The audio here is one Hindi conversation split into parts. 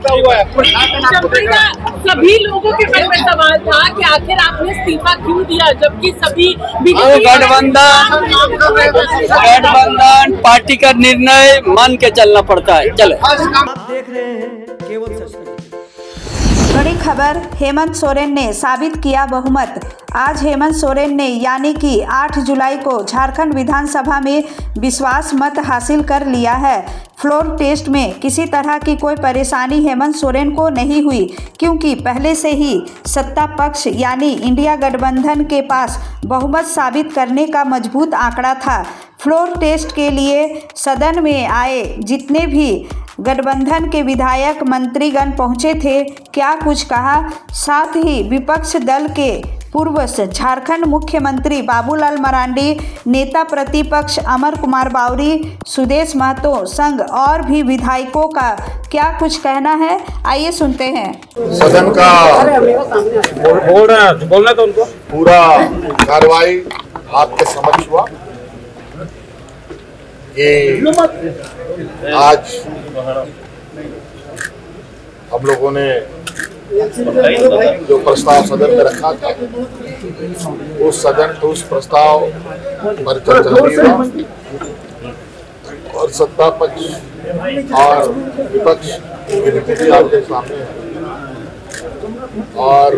टूटा हुआ है। सभी लोगों के मन में सवाल था कि आखिर आपने इस्तीफा क्यों दिया, जबकि सभी गठबंधन पार्टी का निर्णय मान के चलना पड़ता है। चले आप देख रहे हैं केवल सच। बड़ी खबर, हेमंत सोरेन ने साबित किया बहुमत। आज हेमंत सोरेन ने यानी कि 8 जुलाई को झारखंड विधानसभा में विश्वास मत हासिल कर लिया है। फ्लोर टेस्ट में किसी तरह की कोई परेशानी हेमंत सोरेन को नहीं हुई, क्योंकि पहले से ही सत्ता पक्ष यानी इंडिया गठबंधन के पास बहुमत साबित करने का मजबूत आंकड़ा था। फ्लोर टेस्ट के लिए सदन में आए जितने भी गठबंधन के विधायक मंत्रीगण पहुंचे थे, क्या कुछ कहा। साथ ही विपक्ष दल के पूर्व झारखंड मुख्यमंत्री बाबूलाल मरांडी, नेता प्रतिपक्ष अमर कुमार बावरी, सुदेश महतो संग और भी विधायकों का क्या कुछ कहना है, आइए सुनते हैं। सदन का बोलना तो उनको पूरा कार्रवाई आपके समक्ष हुआ कि आज हम लोगों ने जो प्रस्ताव सदन में रखा था उस प्रस्ताव पर चर्चा हुई और सत्ता पक्ष और विपक्ष की नीति आपके सामने है। और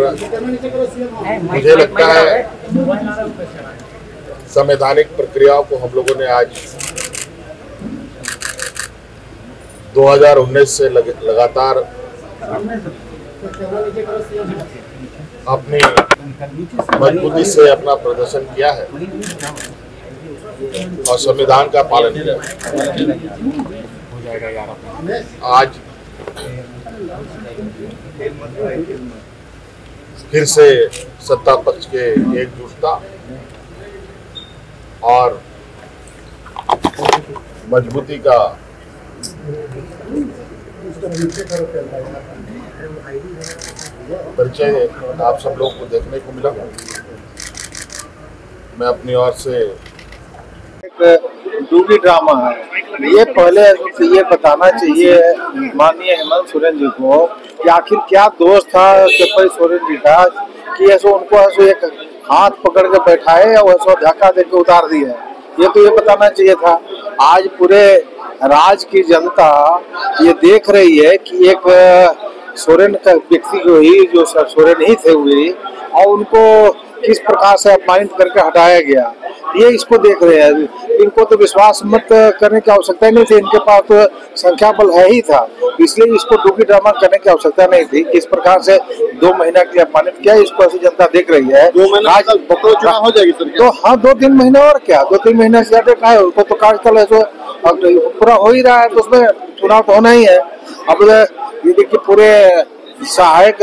मुझे लगता है संवैधानिक प्रक्रियाओं को हम लोगों ने आज 2019 से लगातार अपनी मजबूती से अपना प्रदर्शन किया है और संविधान का पालन किया है। आज फिर से सत्ता पक्ष के एकजुटता और मजबूती का परिचय आप सब लोगों को देखने को मिला। मैं अपनी ओर से एक डूबी ड्रामा है ये, पहले तो ये बताना चाहिए माननीय हेमंत सोरेन जी को कि आखिर क्या दोष था चंपई सोरेन जी का कि ऐसे उनको ऐसे एक हाथ पकड़ के बैठाए और ऐसा धक्का देके उतार दिया। ये तो ये बताना चाहिए था। आज पूरे राज्य की जनता ये देख रही है कि एक सोरेन का व्यक्ति को ही जो सोरेन ही थे हुए और उनको किस प्रकार से अपमानित करके हटाया गया, ये इसको देख रहे हैं। इनको तो विश्वास मत करने की आवश्यकता नहीं थी, इनके पास तो संख्या बल है ही था, इसलिए इसको डूबी ड्रामा करने की आवश्यकता नहीं थी। किस प्रकार से 2 महीना के लिए अपमानित किया, इसको ऐसी जनता देख रही है। 2 महीना चुनाव हो जाएगी सर? तो हाँ, 2-3 महीने और क्या, 2-3 महीने से ज्यादा का है। उनको तो कार्यकाल है पूरा हो ही रहा है, तो उसमें चुनाव तो होना ही है। अब ये देखिए पूरे सहायक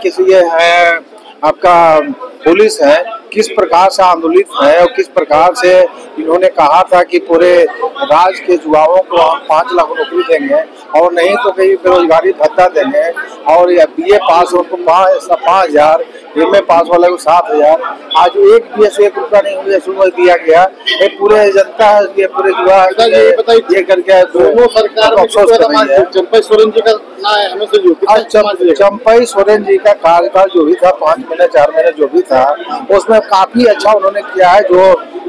किसी है आपका पुलिस है, किस प्रकार से आंदोलित है और किस प्रकार से इन्होंने कहा था कि पूरे राज्य के युवाओं को हम 5 लाख नौकरी देंगे और नहीं तो कहीं बेरोजगारी भत्ता देंगे और BA पास उनको 5,000, MA पास वाले को 7,000। आज एक भी ऐसे 1 रुपया नहीं हुआ दिया गया। ये पूरे जनता है, ये पूरे युवा ये करके दोनों सरकार चंपई सोरेन जी का चंपई सोरेन जी का कार्यकाल जो भी था 5 महीने 4 महीने जो भी था उसमें काफी अच्छा उन्होंने किया है।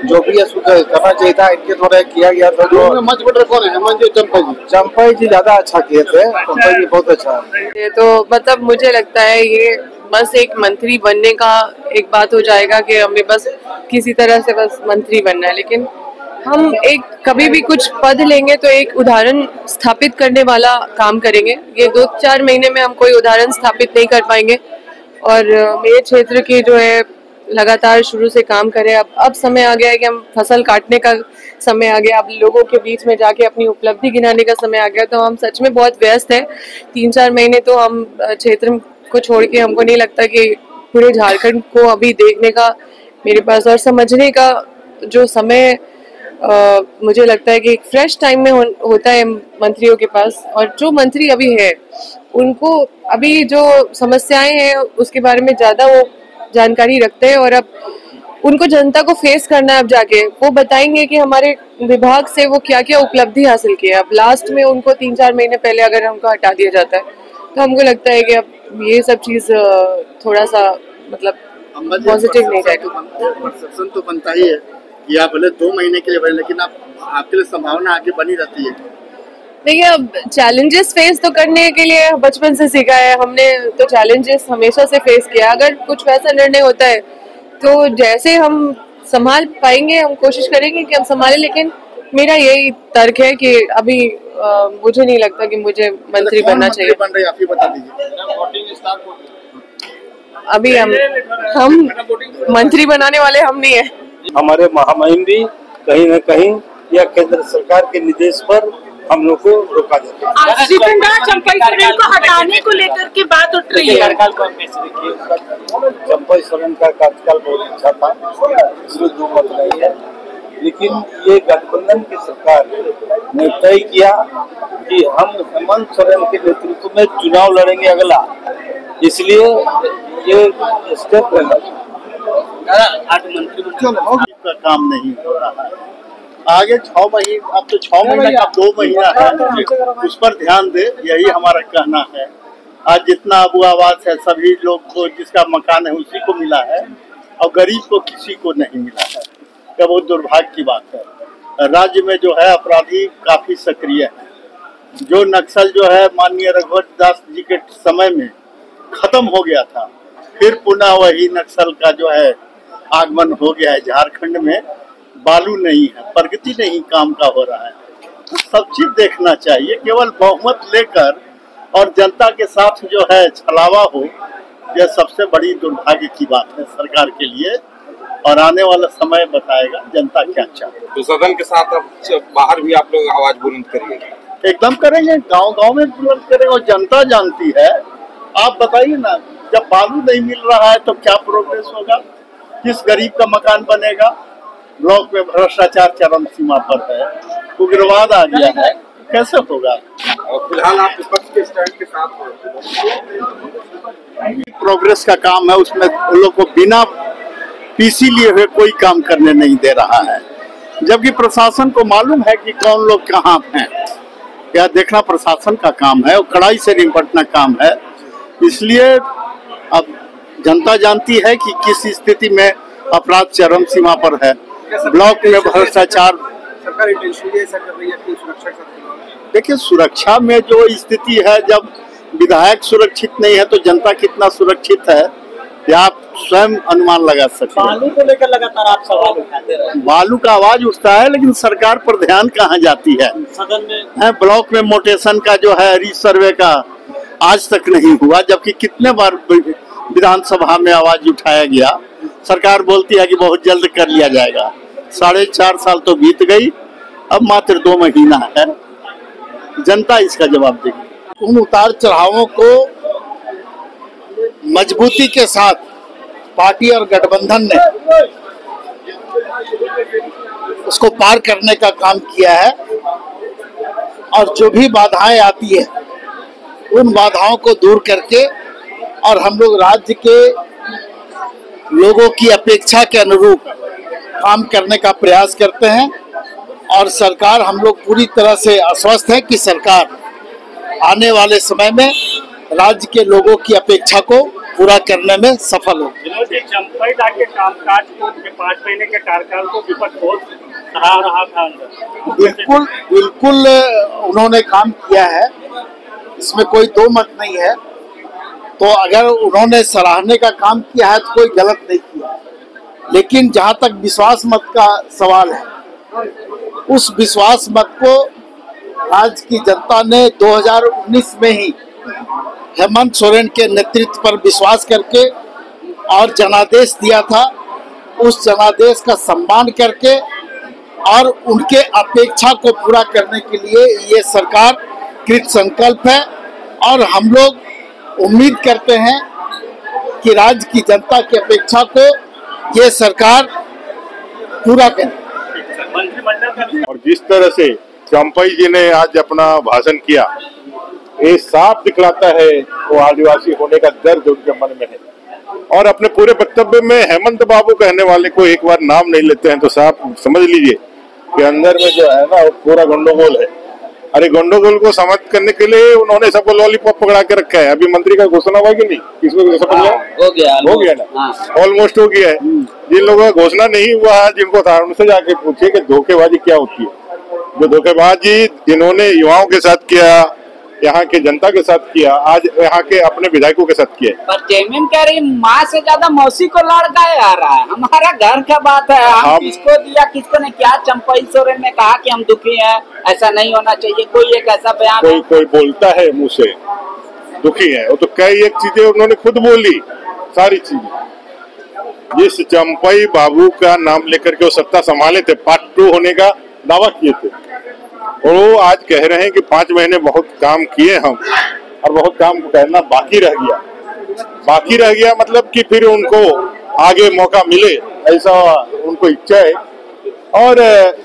जो भी करना चाहिए था इनके द्वारा किया गया था। जो मच बटर कौन है, हेमंत जी चंपई जी ज्यादा अच्छा किए थे, चंपई जी बहुत अच्छा है। ये तो मतलब मुझे लगता है ये बस एक मंत्री बनने का एक बात हो जाएगा कि हमें बस किसी तरह से बस मंत्री बनना है, लेकिन हम एक कभी भी कुछ पद लेंगे तो एक उदाहरण स्थापित करने वाला काम करेंगे। ये 2-4 महीने में हम कोई उदाहरण स्थापित नहीं कर पाएंगे और मेरे क्षेत्र की जो है लगातार शुरू से काम करें। अब समय आ गया है कि हम फसल काटने का समय आ गया, अब लोगों के बीच में जाके अपनी उपलब्धि गिनाने का समय आ गया। तो हम सच में बहुत व्यस्त हैं। 3-4 महीने तो हम क्षेत्र को छोड़ के हमको नहीं लगता कि पूरे झारखंड को अभी देखने का मेरे पास और समझने का जो समय मुझे लगता है कि एक फ्रेश टाइम में होता है मंत्रियों के पास। और जो मंत्री अभी है उनको अभी जो समस्याएं हैं उसके बारे में ज़्यादा वो जानकारी रखते हैं और अब उनको जनता को फेस करना है। अब जाके वो बताएंगे कि हमारे विभाग से वो क्या क्या उपलब्धि हासिल की है। अब लास्ट में उनको 3-4 महीने पहले अगर हमको हटा दिया जाता है तो हमको लगता है कि अब ये सब चीज थोड़ा सा मतलब पॉजिटिव नहीं रहेगा। परसेप्शन तो बनता ही है कि आप भले 2 महीने के लिए बने, लेकिन आपके लिए संभावना आगे बनी रहती है। देखिए, अब चैलेंजेस फेस तो करने के लिए बचपन से सीखा है हमने, तो चैलेंजेस हमेशा से फेस किया। अगर कुछ वैसा निर्णय होता है तो जैसे हम संभाल पाएंगे हम कोशिश करेंगे कि हम संभालें, लेकिन मेरा यही तर्क है कि अभी मुझे नहीं लगता कि मुझे मंत्री बनना चाहिए। बन रही आप ही बता दीजिए। अभी हम मंत्री बनाने वाले हम नहीं है। हमारे महामहिम भी कहीं न कहीं या केंद्र सरकार के निर्देश पर हम लोग को रोका जाता है। चंपई सोरेन को हटाने को लेकर के बात उठ रही है। चंपई सोरेन का कार्यकाल बहुत अच्छा था, इसमें दो मत नहीं है, लेकिन ये गठबंधन की सरकार ने तय किया कि हम हेमंत सोरेन के नेतृत्व में चुनाव लड़ेंगे अगला, इसलिए ये स्टेप लेना का काम नहीं हो रहा है। आगे 6 महीने, अब तो 6 महीने का 2 महीना है, उस पर ध्यान दे, यही हमारा कहना है। आज जितना अबू आवास है सभी लोग को, जिसका मकान है उसी को मिला है और गरीब को किसी को नहीं मिला है। क्या बहुत दुर्भाग्य की बात है। राज्य में जो है अपराधी काफी सक्रिय है। जो नक्सल जो है माननीय रघुवर दास जी के समय में खत्म हो गया था, फिर पुनः वही नक्सल का जो है आगमन हो गया है। झारखंड में बालू नहीं है, प्रगति नहीं काम का हो रहा है। तो सब चीज देखना चाहिए। केवल बहुमत लेकर और जनता के साथ जो है छलावा हो, यह सबसे बड़ी दुर्भाग्य की बात है सरकार के लिए। और आने वाला समय बताएगा जनता क्या चाहती है। तो सदन के साथ अब बाहर भी आप लोग आवाज बुलंद करिएगा। एकदम करेंगे, गांव-गांव में बुलंद करेंगे और जनता जानती है। आप बताइए ना, जब बालू नहीं मिल रहा है तो क्या प्रोग्रेस होगा, किस गरीब का मकान बनेगा। ब्लॉक में भ्रष्टाचार चरम सीमा पर है, उग्रवाद आ गया है, कैसे होगा। और फिलहाल आप विपक्ष के स्टैंड के साथ प्रोग्रेस का काम है, उसमें उन लोग को बिना पीसी लिए हुए कोई काम करने नहीं दे रहा है, जबकि प्रशासन को मालूम है कि कौन लोग कहाँ हैं। यह देखना प्रशासन का काम है और कड़ाई से निपटना काम है। इसलिए अब जनता जानती है कि किस स्थिति में अपराध चरम सीमा पर है। ब्लॉक में भ्रष्टाचार, सरकार इंटेंशनली ऐसा कर रही है कि सुरक्षा का। देखिए, सुरक्षा में जो स्थिति है, जब विधायक सुरक्षित नहीं है तो जनता कितना सुरक्षित है, या आप स्वयं अनुमान लगा सकते हैं। बालू को लेकर लगातार आप सवाल उठाते रहे। बालू का आवाज उठता है, लेकिन सरकार पर ध्यान कहाँ जाती है। सदन में ब्लॉक में मोटेशन का जो है रीसर्वे का आज तक नहीं हुआ, जबकि कितने बार विधानसभा में आवाज उठाया गया। सरकार बोलती है कि बहुत जल्द कर लिया जाएगा। 4.5 साल तो बीत गई, अब मात्र 2 महीना है। जनता इसका जवाब देगी। उन उतार चढ़ावों को मजबूती के साथ पार्टी और गठबंधन ने उसको पार करने का काम किया है, और जो भी बाधाएं आती है उन बाधाओं को दूर करके, और हम लोग राज्य के लोगों की अपेक्षा के अनुरूप काम करने का प्रयास करते हैं। और सरकार, हम लोग पूरी तरह से आश्वस्त है कि सरकार आने वाले समय में राज्य के लोगों की अपेक्षा को पूरा करने में सफल हो। चंपई के कामकाज को 5 महीने के कार्यकाल को विपक्ष बहुत सराह रहा था। बिल्कुल बिल्कुल उन्होंने काम किया है, इसमें कोई दो मत नहीं है। तो अगर उन्होंने सराहने का काम किया है तो कोई गलत नहीं किया, लेकिन जहां तक विश्वास मत का सवाल है, उस विश्वास मत को राज्य की जनता ने 2019 में ही हेमंत सोरेन के नेतृत्व पर विश्वास करके और जनादेश दिया था। उस जनादेश का सम्मान करके और उनके अपेक्षा को पूरा करने के लिए ये सरकार कृत संकल्प है, और हम लोग उम्मीद करते हैं कि राज्य की जनता की अपेक्षा को ये सरकार पूरा करे। और जिस तरह से चंपई जी ने आज अपना भाषण किया, ये साफ दिखलाता है वो आदिवासी होने का दर्द उनके मन में है। और अपने पूरे वक्तव्य में हेमंत बाबू कहने वाले को एक बार नाम नहीं लेते हैं तो साफ समझ लीजिए कि अंदर में जो है ना वो पूरा गंडगोल है। अरे गंडोगोल को समाप्त करने के लिए उन्होंने सबको लॉलीपॉप पकड़ा के रखा है। अभी मंत्री का घोषणा हुआ कि नहीं, किसको शपथ हो गया ना, ऑलमोस्ट हो गया है। जिन लोगों का घोषणा नहीं हुआ है, जिनको था, उनसे जाके पूछिए कि धोखेबाजी क्या होती है। जो धोखेबाजी जिन्होंने युवाओं के साथ किया, यहाँ के जनता के साथ किया, आज यहाँ के अपने विधायकों के साथ किया। पर जयमीन कह रही माँ से ज्यादा मौसी को लड़का आ रहा है। हमारा घर का बात है, हम किसको दिया किसको नहीं। क्या चंपई सोरेन ने कहा कि हम दुखी हैं, ऐसा नहीं होना चाहिए, कोई एक ऐसा बयान कोई बोलता है मुँह से दुखी है, वो तो कई एक चीजें उन्होंने खुद बोली, सारी चीजें। जिस चंपई बाबू का नाम लेकर के वो सत्ता संभाले थे, पार्ट 2 होने का दावा किए थे, और वो आज कह रहे हैं कि 5 महीने बहुत काम किए हम, और बहुत काम करना बाकी रह गया मतलब कि फिर उनको आगे मौका मिले, ऐसा उनको इच्छा है। और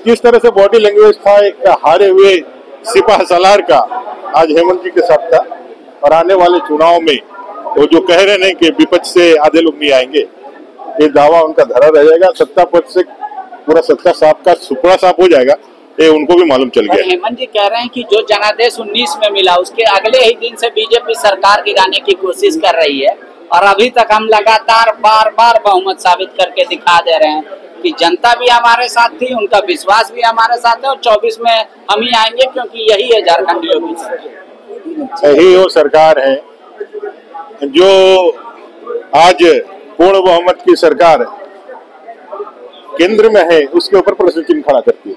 जिस तरह से बॉडी लैंग्वेज था एक हारे हुए सिपाह सलार का, आज हेमंत जी के साथ था। और आने वाले चुनाव में वो जो कह रहे हैं कि विपक्ष से आधे लोग नहीं आएंगे, ये दावा उनका धरा रह जाएगा। सत्ता पद से पूरा सत्ता साफ का सुपड़ा साफ हो जाएगा, ये उनको भी मालूम चल गया। हेमंत जी कह रहे हैं कि जो जनादेश 19 में मिला, उसके अगले ही दिन से बीजेपी सरकार गिराने की कोशिश कर रही है, और अभी तक हम लगातार बार बहुमत साबित करके दिखा दे रहे हैं कि जनता भी हमारे साथ थी, उनका विश्वास भी हमारे साथ है, और 24 में हम ही आएंगे, क्योंकि यही है झारखंडियों की सरकार। यही वो सरकार है जो आज पूर्ण बहुमत की सरकार केंद्र में है, उसके ऊपर प्रश्न चिन्ह खड़ा करती है।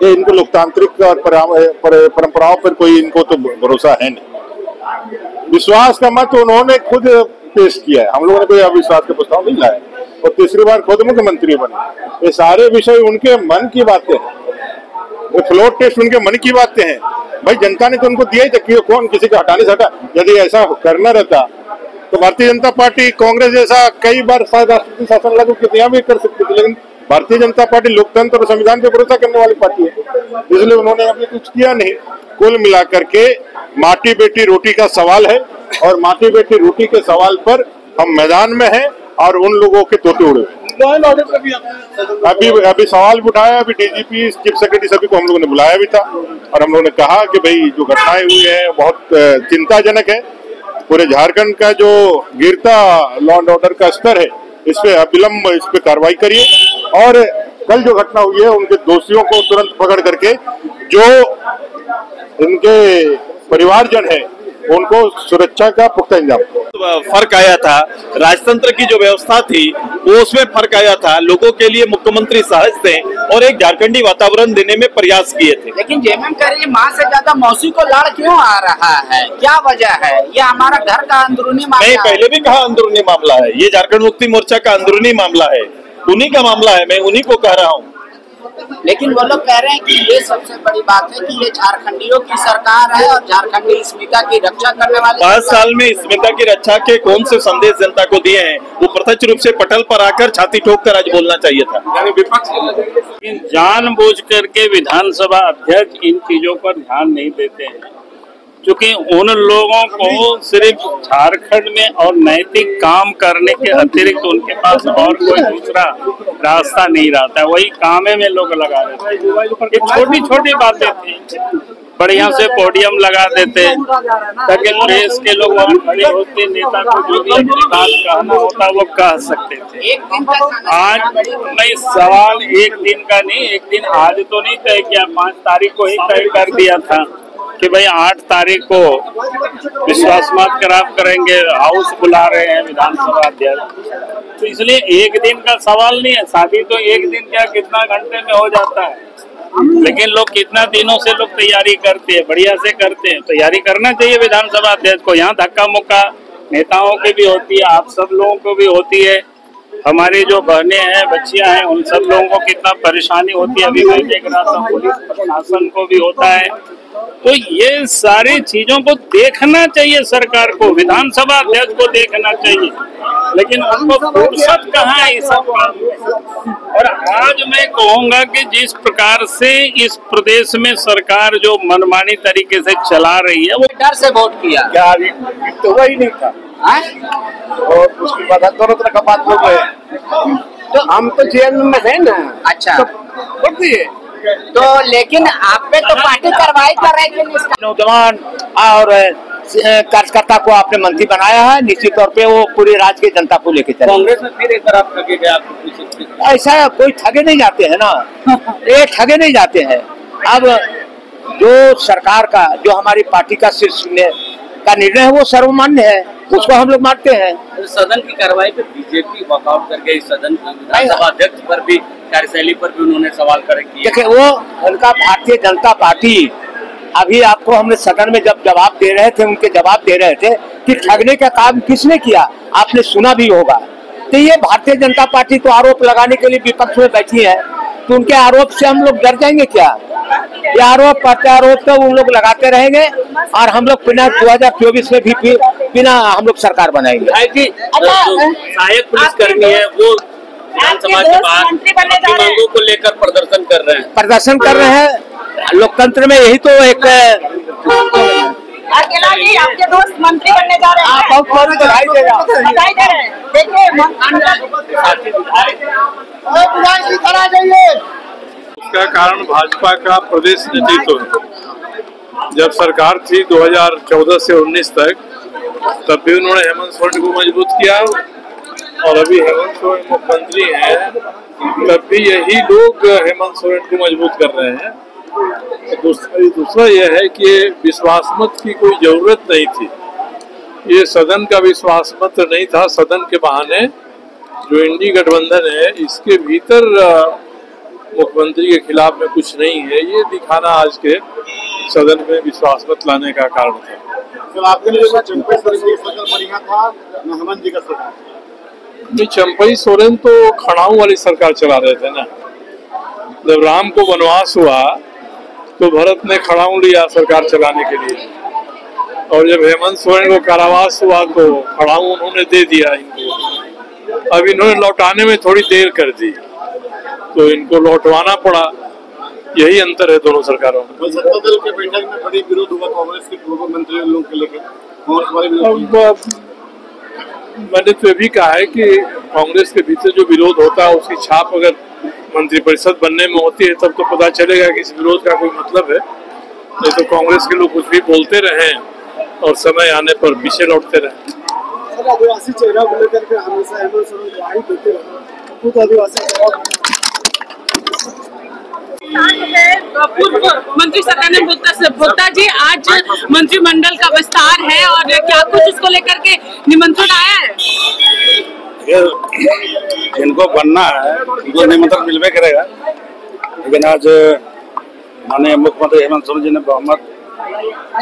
ये इनको लोकतांत्रिक और परंपराओं पर कोई इनको तो भरोसा है नहीं। विश्वास का मत उन्होंने खुद पेश किया है, हम लोगों ने कोई अविश्वास का प्रस्ताव नहीं लाया, और तीसरी बार खुद मुख्यमंत्री बने। ये सारे विषय उनके मन की बातें हैं, ये फ्लोर टेस्ट उनके मन की बातें हैं। भाई जनता ने तो उनको दिया ही था कि कौन किसी का हटाने से हटा। यदि ऐसा करना रहता तो भारतीय जनता पार्टी कांग्रेस जैसा कई बार राष्ट्रपति शासन लागू किया भी कर सकती थी, लेकिन भारतीय जनता पार्टी लोकतंत्र और संविधान पे भरोसा करने वाली पार्टी है, इसलिए उन्होंने अभी कुछ किया नहीं। कुल मिलाकर के माटी बेटी रोटी का सवाल है, और माटी बेटी रोटी के सवाल पर हम मैदान में हैं, और उन लोगों के तोते उड़े। अभी सवाल उठाया, अभी डीजीपी चीफ सेक्रेटरी सभी को हम लोगों ने बुलाया भी था, और हम लोगों ने कहा कि भाई जो घटनाएं हुई है बहुत चिंताजनक है। पूरे झारखंड का जो गिरता लॉ एंड ऑर्डर का स्तर है, इस पे अविलंब इस पे कार्रवाई करिए, और कल जो घटना हुई है उनके दोषियों को तुरंत पकड़ करके जो इनके परिवारजन है उनको सुरक्षा का पुख्ता इंतजाम। फर्क आया था, राजतंत्र की जो व्यवस्था थी वो उसमें फर्क आया था। लोगों के लिए मुख्यमंत्री सहज थे और एक झारखंडी वातावरण देने में प्रयास किए थे। लेकिन जेएमएम कह रही है माँ से ज्यादा मौसी को लाड़ क्यों आ रहा है, क्या वजह है? ये हमारा घर का अंदरूनी मामला है। मैं पहले भी कहा अंदरूनी मामला है, ये झारखंड मुक्ति मोर्चा का अंदरूनी मामला है, उन्हीं का मामला है, मैं उन्हीं को कह रहा हूँ। लेकिन वो लोग कह रहे हैं कि ये सबसे बड़ी बात है कि ये झारखंडियों की सरकार है और झारखंडी अस्मिता की रक्षा करने वाली। 5 साल में अस्मिता की रक्षा के कौन से संदेश जनता को दिए हैं, वो प्रत्यक्ष रूप से पटल पर आकर छाती ठोक कर आज बोलना चाहिए था। यानी विपक्ष जानबूझ करके विधानसभा अध्यक्ष इन चीजों पर ध्यान नहीं देते हैं, क्योंकि उन लोगों को सिर्फ झारखंड में और नैतिक काम करने के अतिरिक्त उनके पास और कोई दूसरा रास्ता नहीं रहता है। वही कामे में लोग लगा देते हैं। ये छोटी छोटी बातें थी, बढ़िया से पोडियम लगा देते ताकि प्रेस के लोग वहाँ खड़े होते, नेता को जो भी अपनी बात कहना होता वो कह सकते थे। आज मैं सवाल एक दिन का नहीं, एक दिन आज तो नहीं तय किया, 5 तारीख को ही तय कर दिया था कि भाई 8 तारीख को विश्वास मत खराब करेंगे, हाउस बुला रहे हैं विधानसभा अध्यक्ष, तो इसलिए एक दिन का सवाल नहीं है। शादी तो एक दिन क्या कितना घंटे में हो जाता है, लेकिन लोग कितना दिनों से लोग तैयारी करते हैं, बढ़िया से करते हैं। तैयारी करना चाहिए विधानसभा अध्यक्ष को। यहाँ धक्का मुक्का नेताओं की भी होती है, आप सब लोगों को भी होती है, हमारी जो बहनें हैं, बच्चियां हैं, उन सब लोगों को कितना परेशानी होती है। अभी मैं देख रहा था पुलिस प्रशासन को भी होता है। तो ये सारी चीजों को देखना चाहिए सरकार को, विधानसभा अध्यक्ष को देखना चाहिए, लेकिन उनको फुर्सत कहाँ है इस सब काम में। और आज मैं कहूँगा कि जिस प्रकार से इस प्रदेश में सरकार जो मनमानी तरीके से चला रही है, वो डर से वोट किया क्या तो हुआ ही नहीं था। और उसके बाद दोनों तरह का बात हो गए, तो हम तो जेल में है ना। अच्छा वोट दिए तो लेकिन आप पे तो पार्टी कार्रवाई कर रही थी। नौजवान और कार्यकर्ता को आपने मंत्री बनाया है, निश्चित तौर पे वो पूरी राज्य की जनता को लेके चले। कांग्रेस में फिर एक बार आप ठगे गए, आपको ऐसा कोई ठगे नहीं जाते हैं ना, ये ठगे नहीं जाते हैं। अब जो सरकार का, जो हमारी पार्टी का शीर्ष का निर्णय है वो सर्वमान्य है, उसको हम लोग मानते हैं। सदन की कार्रवाई पे बीजेपी वॉकआउट करके इस सदन विधानसभा अध्यक्ष पर भी, कार्यशैली पर भी उन्होंने सवाल खड़े किए। देखिए वो उनका भारतीय जनता पार्टी, अभी आपको हमने सदन में जब जवाब दे रहे थे, उनके जवाब दे रहे थे कि ठगने का काम किसने किया, आपने सुना भी होगा। तो ये भारतीय जनता पार्टी तो आरोप लगाने के लिए विपक्ष में बैठी है, तो उनके आरोप से हम लोग डर जाएंगे क्या? ये आरोप प्रत्यारोप तो उन लोग लगाते रहेंगे और हम लोग बिना 2024 में भी बिना हम लोग सरकार बनाएंगे। सहायक पुलिसकर्मी है वो विधानसभा के बाहर मांगों को लेकर प्रदर्शन कर रहे हैं। लोकतंत्र में यही तो एक अकेला जी आपके दोस्त मंत्री बनने जा रहे हैं। बहुत बधाई दे रहा हूं। बधाई दे रहे हैं। देखिए उसका कारण भाजपा का प्रदेश नेतृत्व है। जब सरकार थी 2014 से 19 तक, तब भी उन्होंने हेमंत सोरेन को मजबूत किया और अभी हेमंत सोरेन मुख्यमंत्री हैं, तब भी यही लोग हेमंत सोरेन को मजबूत कर रहे हैं। दूसरा यह है कि विश्वास मत की कोई जरूरत नहीं थी, ये सदन का विश्वास मत नहीं था। सदन के बहाने जो इंडी गठबंधन है, इसके भीतर मुख्यमंत्री के खिलाफ में कुछ नहीं है, ये दिखाना आज के सदन में विश्वास मत लाने का कारण था। आपके लिए चंपई बढ़िया था, हेमंत जी का सरकार? चंपई सोरेन तो खड़ाऊ वाली सरकार चला रहे थे ना। जब राम को वनवास हुआ तो भरत ने खड़ाऊ लिया सरकार चलाने के लिए, और जब हेमंत सोरेन को कारावास हुआ तो खड़ाऊ उन्होंने दे दिया इनको। अब इन्होंने लौटाने में थोड़ी देर कर दी तो इनको लौटवाना पड़ा, यही अंतर है दोनों सरकारों में। सत्ता दल के बैठक में बड़ी विरोध हुआ कांग्रेस के पूर्व मंत्रियों लोगों के लेकर, मैंने तो ये भी कहा है कि कांग्रेस के भीतर जो विरोध होता है उसकी छाप अगर मंत्रिपरिषद बनने में होती है तब तो पता चलेगा कि इस विरोध का कोई मतलब है। नहीं तो कांग्रेस के लोग कुछ भी बोलते रहे और समय आने पर पीछे लौटते रहे। आदिवासी चेहरा को लेकर के हमेशा हेमंत सोरेन गवाही देते रहे, खुद आदिवासी पूर्व मंत्री सत्यानंद भोक्ता जी, आज मंत्रिमंडल का विस्तार है और क्या कुछ इसको लेकर के निमंत्रण आया है? जिनको बनना है उनको निमंत्रण मिलवे करेगा, लेकिन आज माननीय मुख्यमंत्री हेमंत सोरेन जी ने बहुमत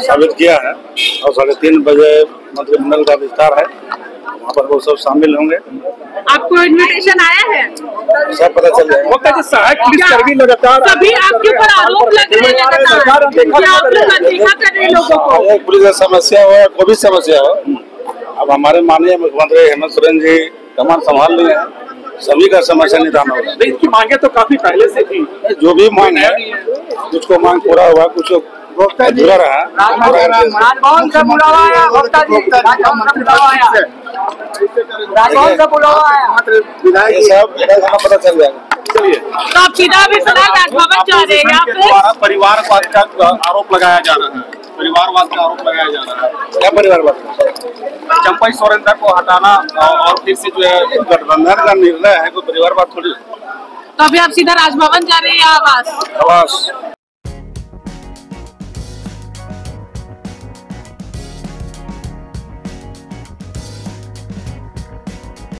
साबित किया है और 3:30 बजे मंत्रिमंडल का विस्तार है, वहाँ पर वो सब शामिल होंगे। आपको इन्विटेशन आया है? सब पता चल जाएगा। सहायक पुलिसकर्मी लगातार सभी आपके ऊपर आरोप लग रहे हैं, आप लोग अनदेखा कर रहे हैं लोगों को। पुलिस का समस्या हो या कोई भी समस्या हो, अब हमारे माननीय मुख्यमंत्री हेमंत सोरेन जी कमान संभाल रहे हैं, सभी का समस्या निदान होगा। इसकी मांगे तो काफी पहले से थी, जो भी मांग है कुछ को मांग पूरा हुआ, कुछ अधूरा रहा। राजभवन से बुलावा आया, भोक्ता जी राजभवन से बुलावा आया, राजभवन से बुलावा आया, ये सब पता चल जाएगा। तो आप सीधा भी फिलहाल राजभवन जा रहे हैं? आप परिवारवाद का आरोप लगाया जा रहा है, परिवारवाद का आरोप लगाया जा रहा है। क्या परिवारवाद? चंपई सोरेन को हटाना और फिर से जो है गठबंधन का निर्णय है, कोई परिवारवाद थोड़ी। तो अभी आप सीधा राजभवन जा रहे हैं या आवास?